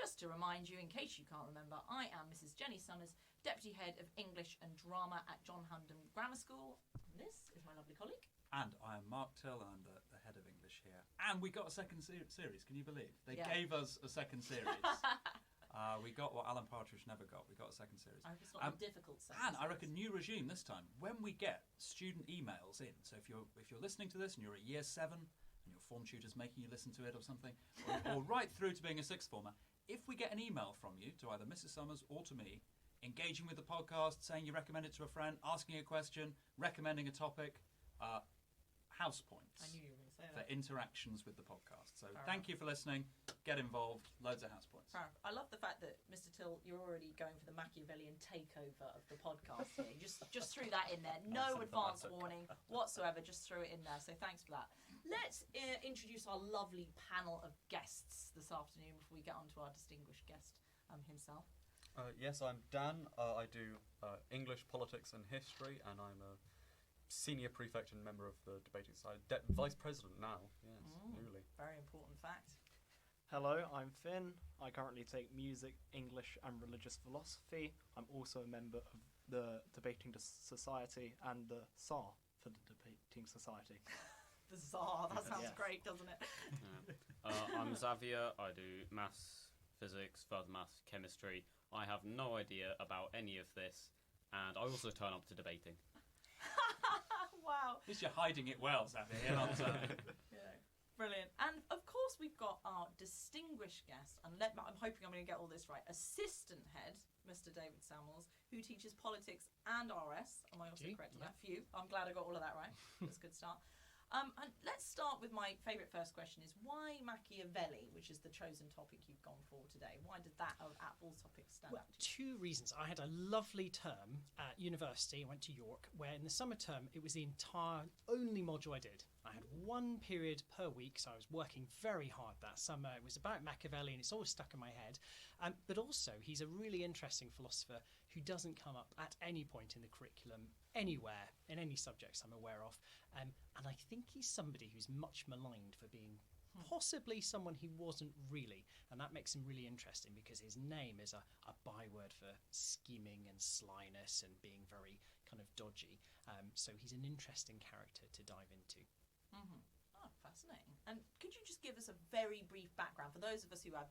Just to remind you, in case you can't remember, I am Mrs. Jenni Summers, Deputy Head of English and Drama at John Hampden Grammar School. And this is my lovely colleague. And I am Mark Till, and I'm the head of English here. And we got a second series, can you believe? They gave us a second series. We got what Alan Partridge never got. We got a second series. I hope it's not a difficult second And series. I reckon new regime this time. When we get student emails in, so if you're listening to this and you're at year 7 and your form tutor's making you listen to it or something, or right through to being a sixth former, if we get an email from you to either Mrs. Summers or to me, engaging with the podcast, saying you recommend it to a friend, asking a question, recommending a topic, house points. I knew you were going to say for that. interactions with the podcast. So Fair thank enough. you for listening. Get involved. Loads of house points. I love the fact that, Mr. Till, you're already going for the Machiavellian takeover of the podcast here. Just threw that in there. No advance warning whatsoever. Just threw it in there. So thanks for that. Let's introduce our lovely panel of guests this afternoon before we get on to our distinguished guest himself. Yes, I'm Dan. I do English, politics and history, and I'm a senior prefect and member of the debating side. Vice president now, yes, newly. Very important fact. Hello, I'm Finn. I currently take music, English and religious philosophy. I'm also a member of the Debating Society and the SAR for the Debating Society. The Tsar, that sounds Yes. great, doesn't it? I'm Xavier. I do maths, physics, further maths, chemistry. I have no idea about any of this, and I also turn up to debating. Wow. At least you're hiding it well, Xavier. You're not, Yeah. Brilliant. And of course we've got our distinguished guest, and I'm hoping I'm going to get all this right, assistant head, Mr. David Sammels, who teaches politics and RS. Am I also correct on that? Phew. I'm glad I got all of that right. That's a good start. And let's start with my favourite first question is, why Machiavelli, which is the chosen topic you've gone for today? Why did that at all topics stand out to you? Two reasons. I had a lovely term at university. I went to York, where in the summer term it was the only module I did. I had one period per week, so I was working very hard that summer. It was about Machiavelli, and it's always stuck in my head. But also, he's a really interesting philosopher who doesn't come up at any point in the curriculum anywhere, in any subjects I'm aware of. And I think he's somebody who's much maligned for being possibly someone he wasn't really, and that makes him really interesting because his name is a byword for scheming and slyness and being very kind of dodgy. So he's an interesting character to dive into. Mm-hmm. Oh, fascinating. And could you just give us a very brief background for those of us who have,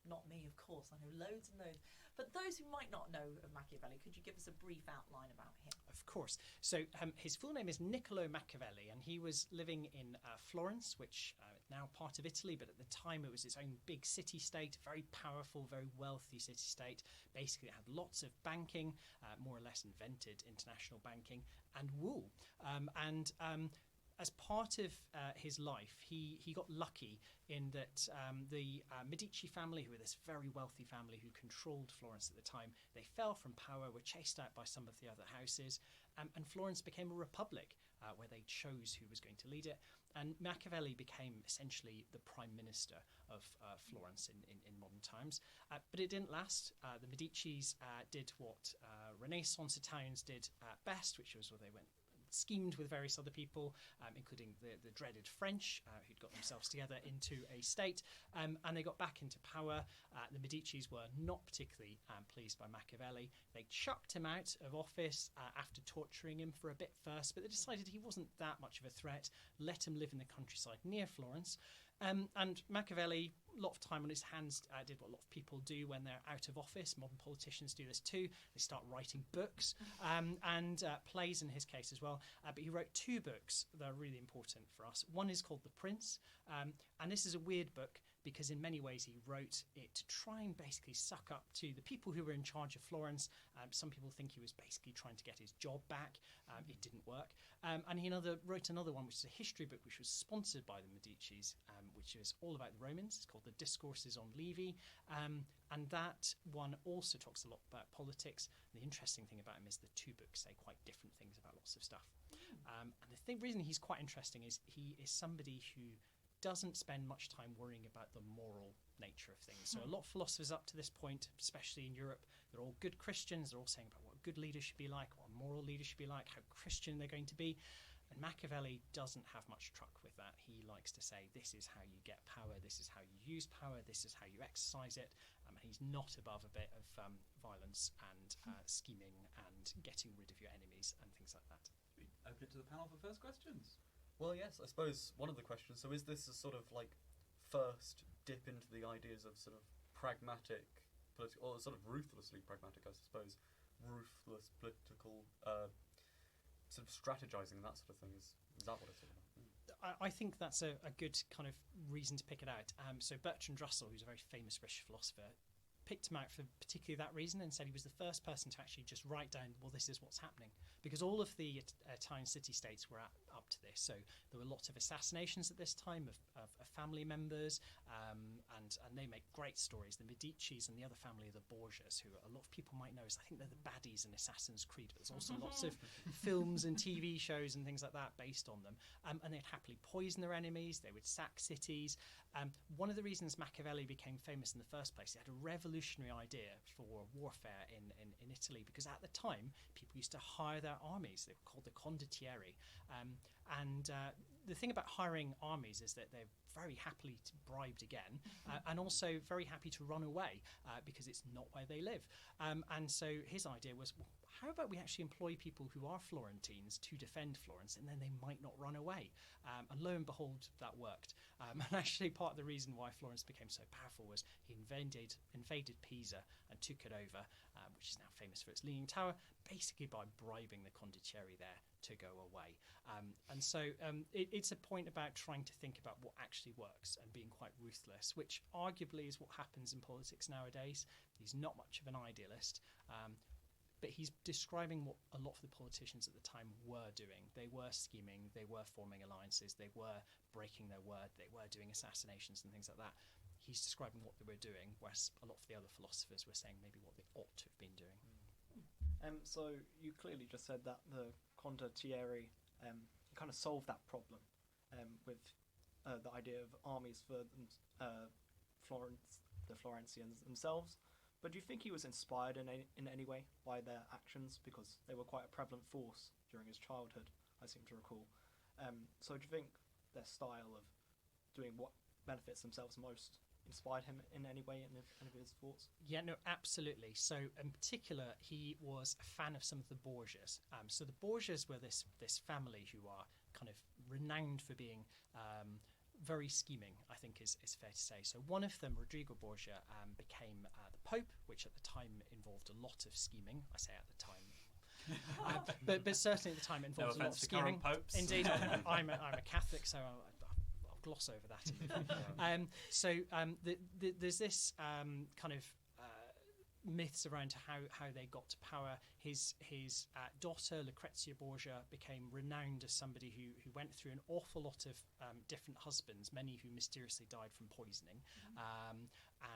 not me, of course, I know loads and loads, but those who might not know of Machiavelli, could you give us a brief outline about him? Of course. So his full name is Niccolò Machiavelli, and he was living in Florence, which is now part of Italy, but at the time it was its own big city-state, very powerful, very wealthy city-state. Basically, it had lots of banking, more or less invented international banking, and wool. As part of his life, he got lucky in that the Medici family, who were this very wealthy family who controlled Florence at the time, they fell from power, were chased out by some of the other houses, and Florence became a republic where they chose who was going to lead it. And Machiavelli became essentially the prime minister of Florence in modern times. But it didn't last. The Medicis did what Renaissance Italians did best, which was where they schemed with various other people, including the dreaded French, who'd got themselves together into a state, and they got back into power. The Medicis were not particularly pleased by Machiavelli. They chucked him out of office after torturing him for a bit first, but they decided he wasn't that much of a threat, let him live in the countryside near Florence. And Machiavelli, a lot of time on his hands, did what a lot of people do when they're out of office. Modern politicians do this too. They start writing books and plays in his case as well. But he wrote two books that are really important for us. One is called The Prince, and this is a weird book because in many ways he wrote it to try and basically suck up to the people who were in charge of Florence. Some people think he was basically trying to get his job back. It didn't work. And he wrote another one, which is a history book, which was sponsored by the Medicis, which is all about the Romans. It's called The Discourses on Livy. And that one also talks a lot about politics. And the interesting thing about him is the two books say quite different things about lots of stuff. And the reason he's quite interesting is he is somebody who doesn't spend much time worrying about the moral nature of things. So a lot of philosophers up to this point, especially in Europe, they're all good Christians. They're all saying about what good leaders should be like, what a moral leader should be like, how Christian they're going to be. And Machiavelli doesn't have much truck with that. He likes to say, this is how you get power, this is how you use power, this is how you exercise it. And he's not above a bit of violence and scheming and getting rid of your enemies and things like that. Should we open it to the panel for first questions? Well, yes, I suppose one of the questions, so is this a sort of like first dip into the ideas of sort of pragmatic, or sort of ruthlessly pragmatic, I suppose, ruthless political sort of strategizing and that sort of thing? Is that what it's all about? I think that's a good kind of reason to pick it out. So Bertrand Russell, who's a very famous British philosopher, picked him out for particularly that reason and said he was the first person to actually just write down, well, this is what's happening. Because all of the Italian city-states were up to this. So there were lots of assassinations at this time of family members, and they make great stories. The Medicis and the other family are the Borgias, who a lot of people might know as, I think they're the baddies in Assassin's Creed. But there's also lots of films and TV shows and things like that based on them. And they'd happily poison their enemies. They would sack cities. One of the reasons Machiavelli became famous in the first place, he had a revolutionary idea for warfare in Italy, because at the time people used to hire their armies. They were called the condottieri, and the thing about hiring armies is that they're very happily bribed again, and also very happy to run away because it's not where they live. And so his idea was, well, how about we actually employ people who are Florentines to defend Florence, and then they might not run away. And lo and behold, that worked. And actually part of the reason why Florence became so powerful was he invaded Pisa and took it over, which is now famous for its Leaning Tower, basically by bribing the condottieri there to go away. And so it's a point about trying to think about what actually works and being quite ruthless, which arguably is what happens in politics nowadays. He's not much of an idealist, but he's describing what a lot of the politicians at the time were doing. They were scheming, they were forming alliances, they were breaking their word, they were doing assassinations and things like that. He's describing what they were doing, whereas a lot of the other philosophers were saying maybe what they ought to have been doing. So you clearly just said that the condottieri kind of solved that problem with the idea of armies for the Florentians themselves. But do you think he was inspired in any way by their actions? Because they were quite a prevalent force during his childhood, I seem to recall. So do you think their style of doing what benefits themselves most inspired him in any way in any of his thoughts? Yeah, no, absolutely. So in particular, he was a fan of some of the Borgias. So the Borgias were this family who are kind of renowned for being very scheming, I think is fair to say. So one of them, Rodrigo Borgia, became the Pope, which at the time involved a lot of scheming. I say at the time. But certainly at the time it involved a lot of scheming. Popes. Indeed, I'm a Catholic, so I'll gloss over that. So there's this kind of myths around how they got to power. His daughter Lucrezia Borgia became renowned as somebody who went through an awful lot of different husbands, many who mysteriously died from poisoning,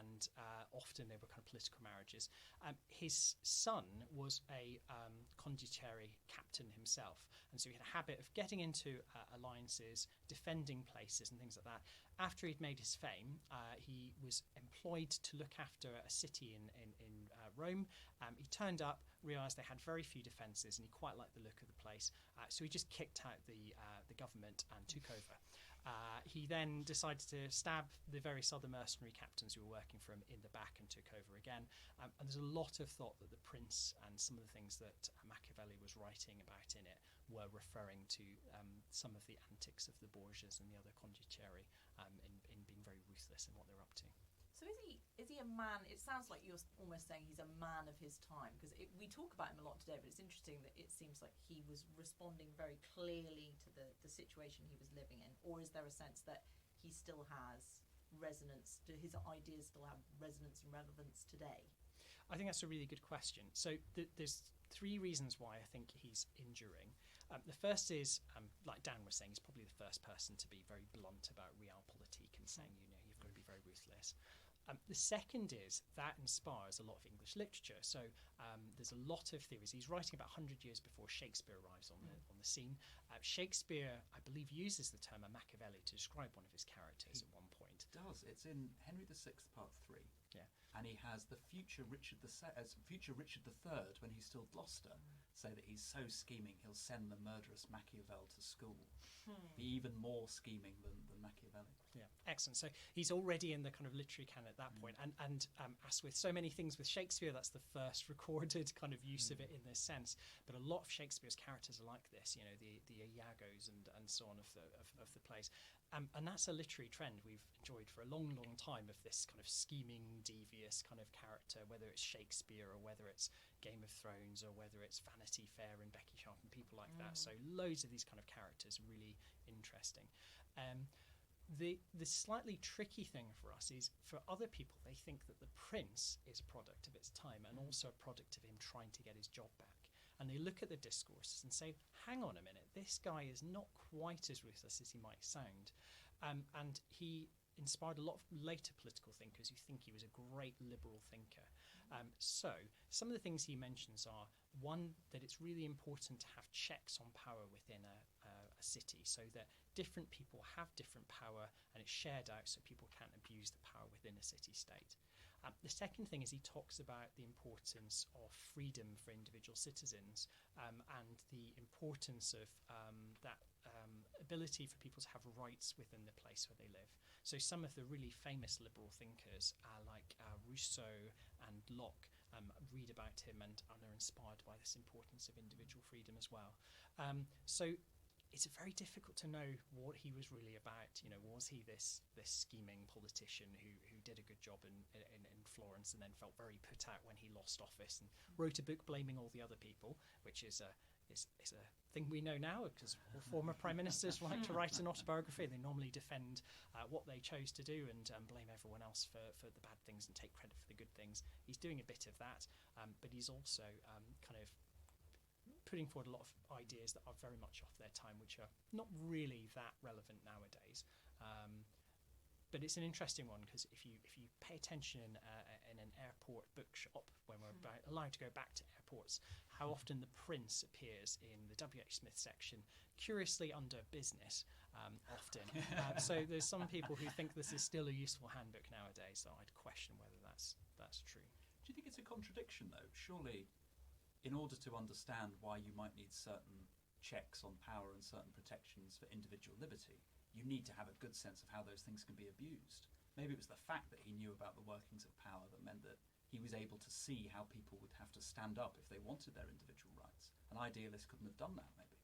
and often they were kind of political marriages. His son was a condottieri captain himself, and so he had a habit of getting into alliances, defending places and things like that. After he'd made his fame, he was employed to look after a city in Rome. He turned up, realised they had very few defences, and he quite liked the look of the place. So he just kicked out the government and took over. He then decided to stab the various other mercenary captains who were working for him in the back and took over again. And there's a lot of thought that the Prince and some of the things that Machiavelli was writing about in it were referring to some of the antics of the Borgias and the other condottieri in being very ruthless in what they're up to. So is he a man? It sounds like you're almost saying he's a man of his time, because we talk about him a lot today, but it's interesting that it seems like he was responding very clearly to the situation he was living in. Or is there a sense that he still has resonance, do his ideas still have resonance and relevance today? I think that's a really good question. So there's three reasons why I think he's enduring. The first is, like Dan was saying, he's probably the first person to be very blunt about realpolitik and saying, you've got to be very ruthless. The second is that inspires a lot of English literature. So there's a lot of theories. He's writing about 100 years before Shakespeare arrives on the scene. Shakespeare, I believe, uses the term a Machiavelli to describe one of his characters at one point. It does. It's in Henry VI, Part 3. Yeah. And he has the future Richard III when he's still Gloucester. say that he's so scheming he'll send the murderous Machiavel to school. Be even more scheming than Machiavelli. Yeah, excellent. So he's already in the kind of literary canon at that point. And as with so many things with Shakespeare, that's the first recorded kind of use of it in this sense. But a lot of Shakespeare's characters are like this, you know, the Iagos and so on of the plays. And that's a literary trend we've enjoyed for a long, long time, of this kind of scheming, devious kind of character, whether it's Shakespeare or whether it's Game of Thrones or whether it's Vanity Fair and Becky Sharp and people like that. So loads of these kind of characters, really interesting. The slightly tricky thing for us is, for other people, they think that the prince is a product of its time and also a product of him trying to get his job back. And they look at the discourses and say, hang on a minute, this guy is not quite as ruthless as he might sound. And he inspired a lot of later political thinkers who think he was a great liberal thinker. So some of the things he mentions are, one, that it's really important to have checks on power within a city, so that different people have different power and it's shared out so people can't abuse the power within a city-state. The second thing is he talks about the importance of freedom for individual citizens, and the importance of that ability for people to have rights within the place where they live. So some of the really famous liberal thinkers like Rousseau and Locke read about him and are inspired by this importance of individual freedom as well. So it's very difficult to know what he was really about. You know, was he this scheming politician who did a good job in Florence and then felt very put out when he lost office and wrote a book blaming all the other people, which is a thing we know now, because former prime ministers like to write an autobiography. They normally defend what they chose to do and blame everyone else for the bad things and take credit for the good things. He's doing a bit of that, but he's also kind of putting forward a lot of ideas that are very much off their time, which are not really that relevant nowadays. But it's an interesting one, because if you pay attention in an airport bookshop, when we're allowed to go back to airports, how often the prince appears in the W.H. Smith section, curiously under business, often. So there's some people who think this is still a useful handbook nowadays, so I'd question whether that's true. Do you think it's a contradiction, though? Surely, in order to understand why you might need certain checks on power and certain protections for individual liberty, you need to have a good sense of how those things can be abused. Maybe it was the fact that he knew about the workings of power that meant that he was able to see how people would have to stand up if they wanted their individual rights. An idealist couldn't have done that, maybe.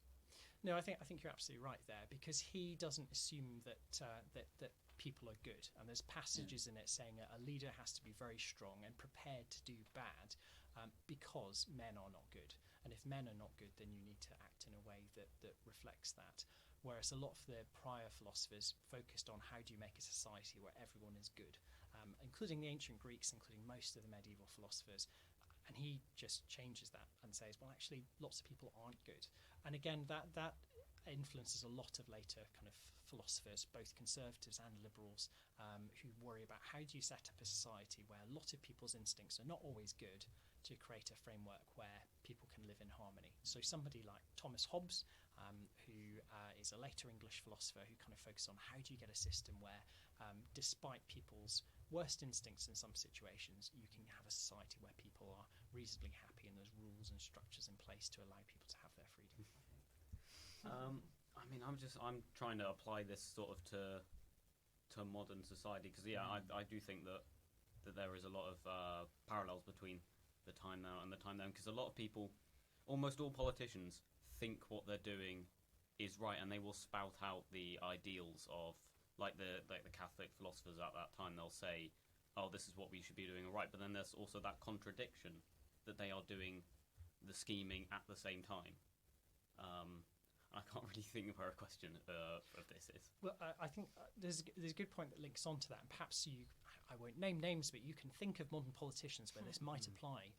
No, I think you're absolutely right there, because he doesn't assume that people are good, and there's passages in it saying a leader has to be very strong and prepared to do bad, because men are not good, and if men are not good, then you need to act in a way that reflects that. Whereas a lot of the prior philosophers focused on how do you make a society where everyone is good, including the ancient Greeks, including most of the medieval philosophers. And he just changes that and says, well, actually, lots of people aren't good. And again, that influences a lot of later kind of philosophers, both conservatives and liberals, who worry about how do you set up a society where a lot of people's instincts are not always good, to create a framework where people can live in harmony. So somebody like Thomas Hobbes, who is a later English philosopher, who kind of focuses on how do you get a system where, despite people's worst instincts in some situations, you can have a society where people are reasonably happy and there's rules and structures in place to allow people to have their freedom. I mean, I'm trying to apply this sort of to modern society, because I do think that there is a lot of parallels between the time now and the time then, because a lot of people, almost all politicians, think what they're doing is right, and they will spout out the ideals of like the Catholic philosophers at that time. They'll say, oh, this is what we should be doing, all right, but then there's also that contradiction that they are doing the scheming at the same time. I can't really think of where a question of this is. Well, I think there's a good point that links onto that, and perhaps I won't name names, but you can think of modern politicians where this might apply,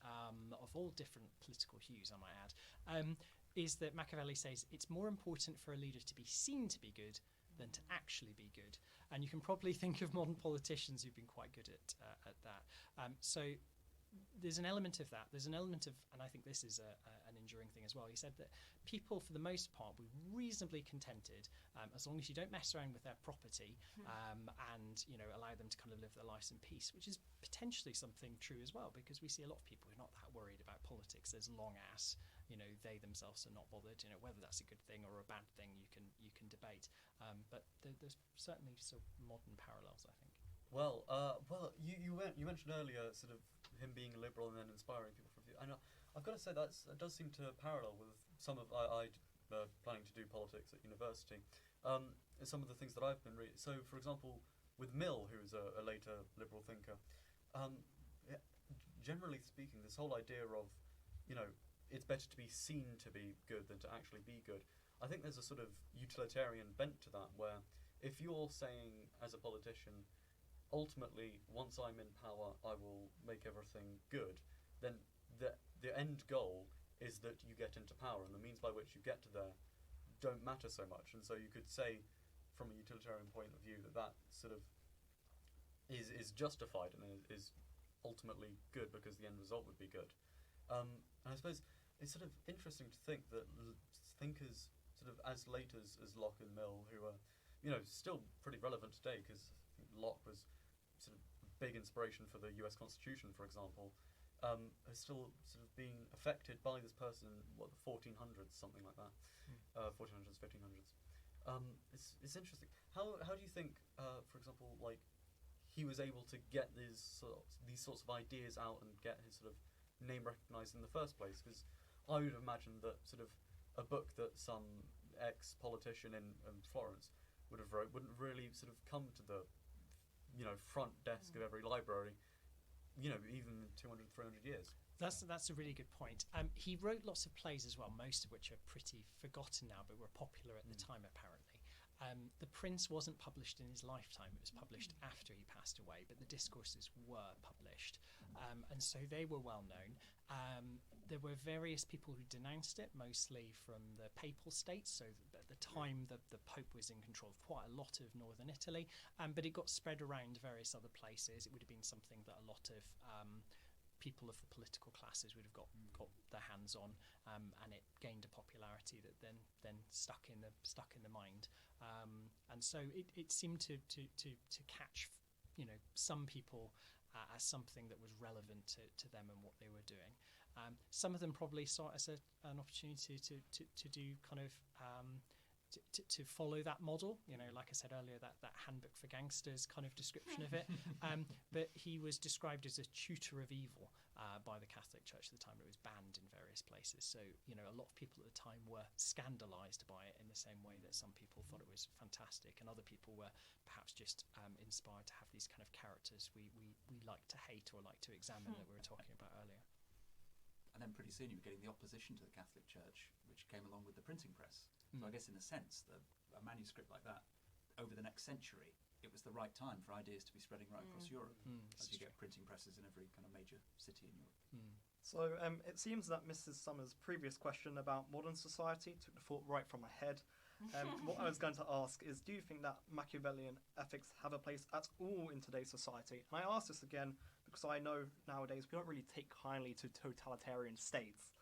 of all different political hues, I might add, is that Machiavelli says it's more important for a leader to be seen to be good than to actually be good. And you can probably think of modern politicians who've been quite good at that. So there's an element of that. There's an element of, and I think this is an enduring thing as well. He said that people, for the most part, were reasonably contented as long as you don't mess around with their property and allow them to kind of live their lives in peace, which is potentially something true as well, because we see a lot of people who are not that worried about politics. There's long ass, they themselves are not bothered. Whether that's a good thing or a bad thing, you can debate. But there's certainly some modern parallels, I think. Well, you mentioned earlier sort of him being liberal and then inspiring people from. I know I've got to say that does seem to parallel with some of I planning to do politics at university. Some of the things that I've been reading. So, for example, with Mill, who's a later liberal thinker, generally speaking, this whole idea of it's better to be seen to be good than to actually be good. I think there's a sort of utilitarian bent to that, where if you're saying as a politician, ultimately, once I'm in power, I will make everything good, then the end goal is that you get into power, and the means by which you get to there don't matter so much. And so you could say, from a utilitarian point of view, that sort of is justified and is ultimately good because the end result would be good. And I suppose it's sort of interesting to think that thinkers sort of as late as Locke and Mill, who are still pretty relevant today, because Locke was sort of a big inspiration for the US Constitution, for example, are still sort of being affected by this person, the 1400s, something like that, 1400s, 1500s. It's interesting. How do you think, for example, like he was able to get these sorts of ideas out and get his sort of name recognised in the first place? Because I would imagine that sort of a book that some ex-politician in Florence would have wrote wouldn't really sort of come to the front desk of every library, even 200, 300 years. That's a really good point. He wrote lots of plays as well, most of which are pretty forgotten now, but were popular at the time, apparently. The Prince wasn't published in his lifetime. It was published after he passed away, but the discourses were published. And so they were well known. There were various people who denounced it, mostly from the papal states. So at the time, the Pope was in control of quite a lot of northern Italy, but it got spread around various other places. It would have been something that a lot of people of the political classes would have got their hands on, and it gained a popularity that then stuck in the mind. And so it seemed to catch some people as something that was relevant to them and what they were doing. Some of them probably saw it as an opportunity to do kind of to follow that model, like I said earlier, that handbook for gangsters kind of description of it. But he was described as a tutor of evil by the Catholic Church at the time. It was banned in various places. So, a lot of people at the time were scandalised by it in the same way that some people thought it was fantastic, and other people were perhaps just inspired to have these kind of characters we like to hate or like to examine that we were talking about earlier. And then pretty soon you were getting the opposition to the Catholic Church, which came along with the printing press. So I guess in a sense, a manuscript like that, over the next century, it was the right time for ideas to be spreading right across Europe, as you get printing presses in every kind of major city in Europe. So it seems that Mrs. Summers' previous question about modern society took the thought right from my head. What I was going to ask is, do you think that Machiavellian ethics have a place at all in today's society? And I ask this again because I know nowadays we don't really take kindly to totalitarian states.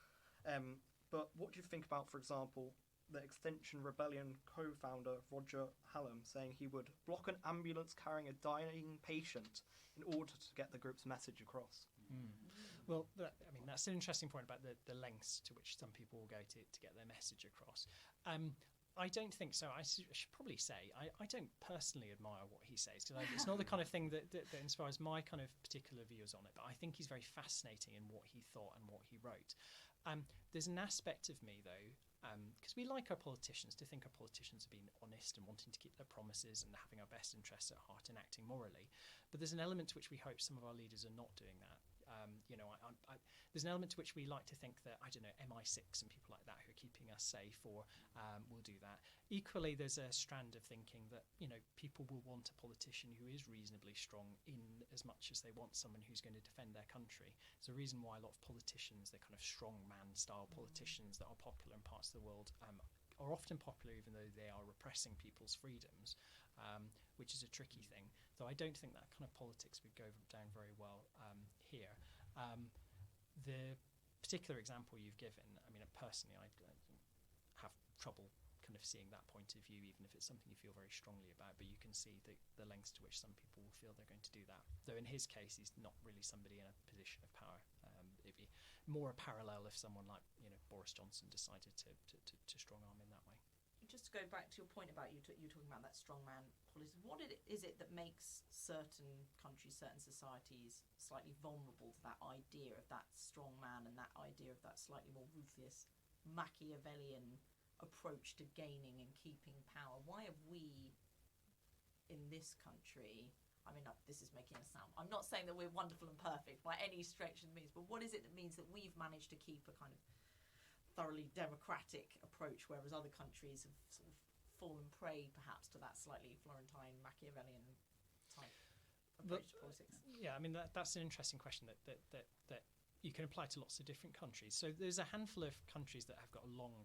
But what do you think about, for example, the Extinction Rebellion co-founder Roger Hallam saying he would block an ambulance carrying a dying patient in order to get the group's message across? Well, that's an interesting point about the lengths to which some people will go to get their message across. I don't think so. I should probably say I don't personally admire what he says, because it's not the kind of thing that inspires my kind of particular views on it, but I think he's very fascinating in what he thought and what he wrote. There's an aspect of me, though, because we like our politicians, to think our politicians are being honest and wanting to keep their promises and having our best interests at heart and acting morally. But there's an element to which we hope some of our leaders are not doing that. There's an element to which we like to think that, MI6 and people like that who are keeping us safe or will do that. Equally, there's a strand of thinking that, people will want a politician who is reasonably strong in as much as they want someone who's going to defend their country. It's a reason why a lot of politicians, they're kind of strongman-style politicians that are popular in parts of the world, are often popular even though they are repressing people's freedoms, which is a tricky thing. Though I don't think that kind of politics would go down very well here. The particular example you've given, personally, I have trouble kind of seeing that point of view, even if it's something you feel very strongly about, but you can see the lengths to which some people will feel they're going to do that. Though in his case, he's not really somebody in a position of power. it'd be more a parallel if someone like Boris Johnson decided to strong arm in that way. Just to go back to your point about you talking about that strongman policy, what is it that makes certain countries, certain societies slightly vulnerable to that idea of that strongman and that idea of that slightly more ruthless Machiavellian approach to gaining and keeping power? Why have we in this country, I mean, this is making us sound, I'm not saying that we're wonderful and perfect by any stretch of the means, but what is it that means that we've managed to keep a kind of thoroughly democratic approach, whereas other countries have sort of fallen prey perhaps to that slightly Florentine Machiavellian type approach to politics? Yeah, I mean that's an interesting question that you can apply to lots of different countries. So there's a handful of countries that have got a long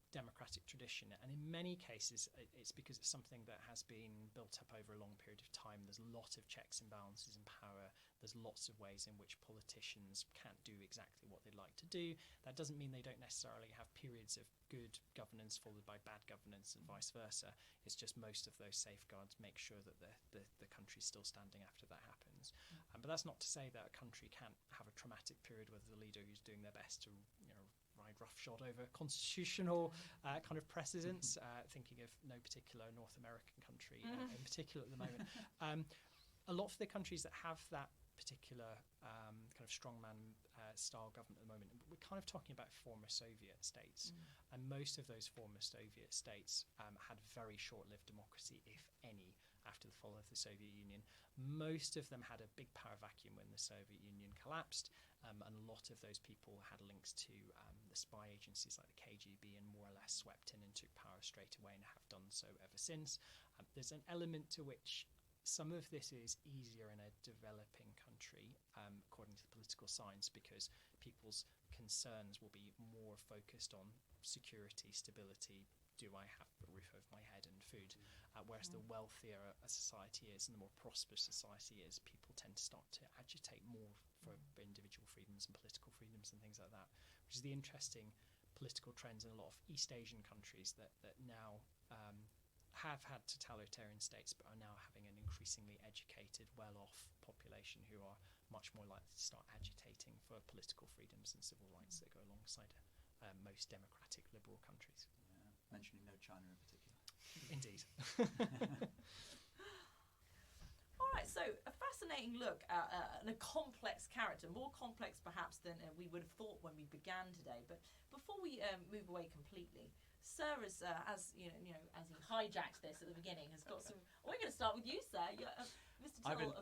democratic tradition, and in many cases it's because it's something that has been built up over a long period of time. There's a lot of checks and balances in power. There's lots of ways in which politicians can't do exactly what they'd like to do. That doesn't mean they don't necessarily have periods of good governance followed by bad governance and vice versa. It's just most of those safeguards make sure that the country's still standing after that happens. But that's not to say that a country can't have a traumatic period with a leader who's doing their best to ride roughshod over constitutional kind of precedents, thinking of no particular North American country in particular at the moment. A lot of the countries that have that particular kind of strongman style government at the moment, we're kind of talking about former Soviet states, and most of those former Soviet states had very short-lived democracy, if any, after the fall of the Soviet Union. Most of them had a big power vacuum when the Soviet Union collapsed, and a lot of those people had links to the spy agencies like the KGB and more or less swept in and took power straight away and have done so ever since. There's an element to which some of this is easier in a developing country, according to the political science, because people's concerns will be more focused on security, stability. Do I have a roof over my head and food? Whereas the wealthier a society is and the more prosperous society is, people tend to start to agitate more for individual freedoms and political freedoms and things like that, which is the interesting political trends in a lot of East Asian countries that now have had totalitarian states but are now having an increasingly educated, well-off population who are much more likely to start agitating for political freedoms and civil rights that go alongside most democratic liberal countries. Yeah. Mentioning no China in particular. Indeed. All right, so a fascinating look at a complex character, more complex perhaps than we would have thought when we began today. But before we move away completely, Sir is, as you know, as he hijacked this at the beginning, has got some. We're going to start with you, Sir. Mr. Tittle,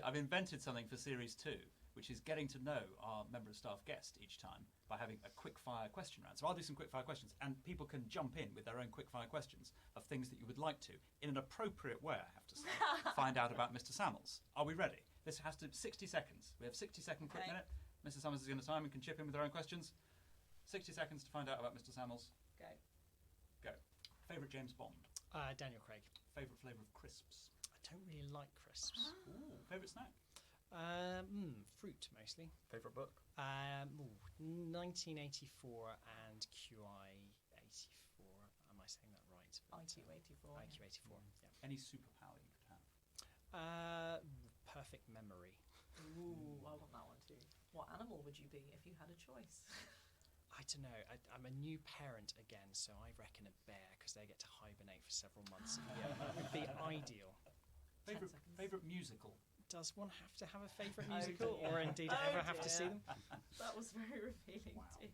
I've invented something for Series 2, which is getting to know our member of staff guest each time by having a quickfire question round. So I'll do some quickfire questions, and people can jump in with their own quickfire questions of things that you would like to, in an appropriate way, I have to say, find out about Mr. Sammels. Are we ready? This has to 60 seconds. We have 60-second quick minute. Mr. Summers is going to time and can chip in with their own questions. 60 seconds to find out about Mr. Sammels. Go. Favourite James Bond? Daniel Craig. Favourite flavour of crisps? I don't really like crisps. Ooh, favourite snack? Fruit mostly. Favourite book? 1984 and QI 84. Am I saying that right? IQ 84. IQ 84. Yeah. Any superpower you could have? Perfect memory. Ooh, I want that one too. What animal would you be if you had a choice? I don't know. I'm a new parent again, so I reckon a bear because they get to hibernate for several months a year. That would be ideal. Favourite musical? Does one have to have a favourite musical, or indeed ever have to see them? That was very revealing too.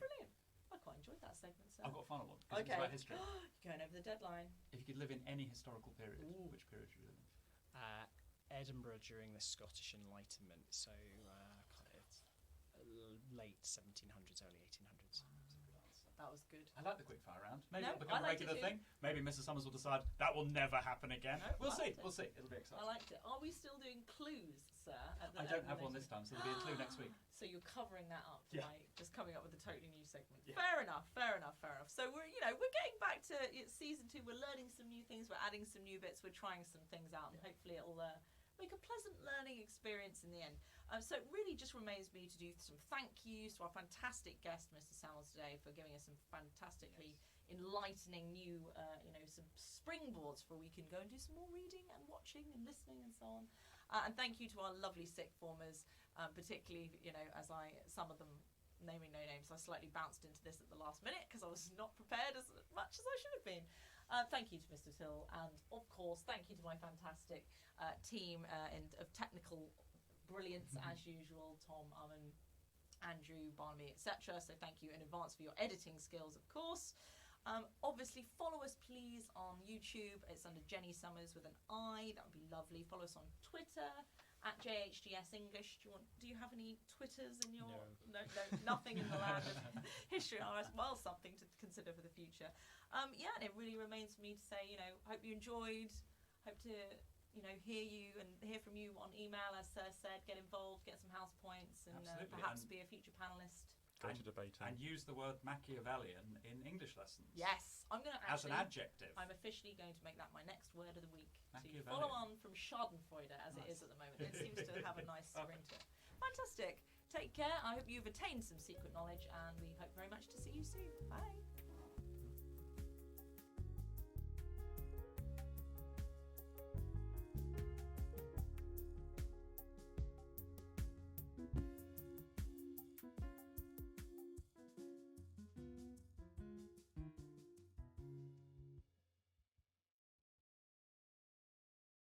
Brilliant. I quite enjoyed that segment, Sir. I've got a final one. Okay. It's about history. Going over the deadline. If you could live in any historical period, which period would you live in? Edinburgh during the Scottish Enlightenment, so kind of late 1700s, early 1800s. That was good. I like the quickfire round. Maybe it'll become a regular thing. Maybe Mrs. Summers will decide that will never happen again. No, we'll see. It'll be exciting. I liked it. Are we still doing clues, Sir? I don't have one this time, so there'll be a clue next week. So you're covering that up by just coming up with a totally new segment. Yeah. Fair enough. So we're getting back to season 2. We're learning some new things. We're adding some new bits. We're trying some things out, and hopefully it'll make a pleasant learning experience in the end. So it really just remains me to do some thank yous to our fantastic guest, Mr. Sammels, today for giving us some fantastically enlightening new, some springboards for we can go and do some more reading and watching and listening and so on. And thank you to our lovely sixth formers particularly, as some of them, naming no names, I slightly bounced into this at the last minute because I was not prepared as much as I should have been. Thank you to Mr. Till, and of course, thank you to my fantastic team of technical brilliance as usual, Tom, Andrew, Barnaby, etc. So thank you in advance for your editing skills, of course. Obviously, follow us please on YouTube. It's under Jenni Summers with an I. That would be lovely. Follow us on Twitter at JHGS English. Do you have any Twitters in your? No, nothing in the land of history and RS. Well, something to consider for the future. And it really remains for me to say, hope you enjoyed. Hope to hear from you on email, as Sir said. Get involved, get some house points, and perhaps be a future panelist. Go to debating. And use the word Machiavellian in English lessons. Yes, I'm going to as an adjective. I'm officially going to make that my next word of the week. To Machiavellian. follow on from Schadenfreude, as it is at the moment. It seems to have a nice ring to it. Fantastic. Take care. I hope you've attained some secret knowledge, and we hope very much to see you